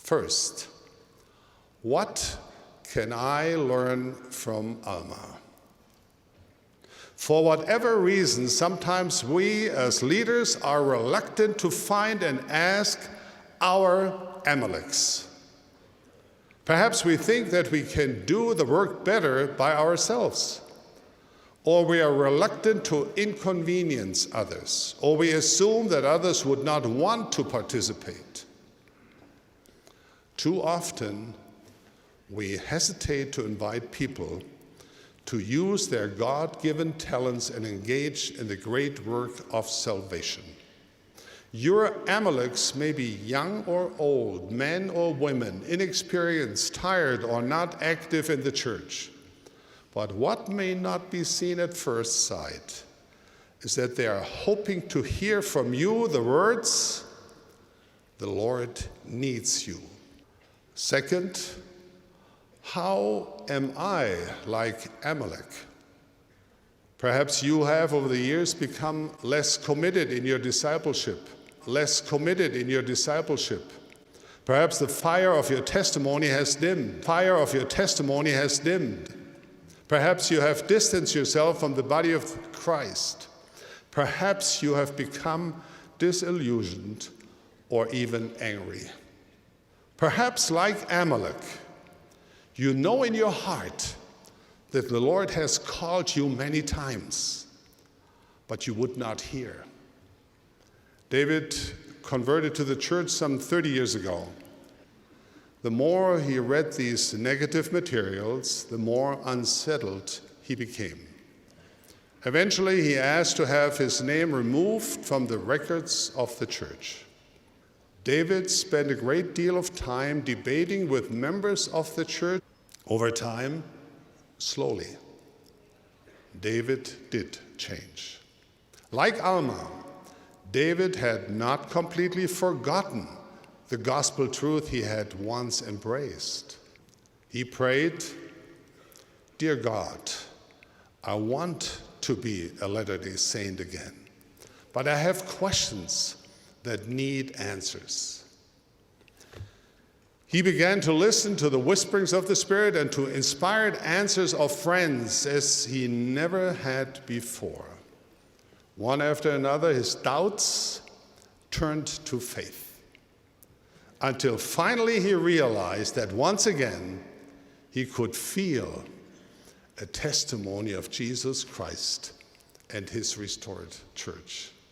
First, what can I learn from Alma? For whatever reason, sometimes we as leaders are reluctant to find and ask our Amuleks. Perhaps we think that we can do the work better by ourselves, or we are reluctant to inconvenience others, or we assume that others would not want to participate. Too often, we hesitate to invite people to use their God-given talents and engage in the great work of salvation. Your Amuleks may be young or old, men or women, inexperienced, tired, or not active in the church. But what may not be seen at first sight is that they are hoping to hear from you the words, "The Lord needs you." Second, how am I like Amulek? Perhaps you have over the years become less committed in your discipleship, Perhaps the fire of your testimony has dimmed. Perhaps you have distanced yourself from the body of Christ. Perhaps you have become disillusioned or even angry. Perhaps like Amulek, you know in your heart that the Lord has called you many times, but you would not hear. David converted to the church some 30 years ago. The more he read these negative materials, the more unsettled he became. Eventually, he asked to have his name removed from the records of the church. David spent a great deal of time debating with members of the church. Over time, slowly, David did change. Like Alma, David had not completely forgotten the gospel truth he had once embraced. He prayed, "Dear God, I want to be a Latter-day Saint again, but I have questions that need answers." He began to listen to the whisperings of the Spirit and to inspired answers of friends as he never had before. One after another, his doubts turned to faith, until finally he realized that once again he could feel a testimony of Jesus Christ and his restored church.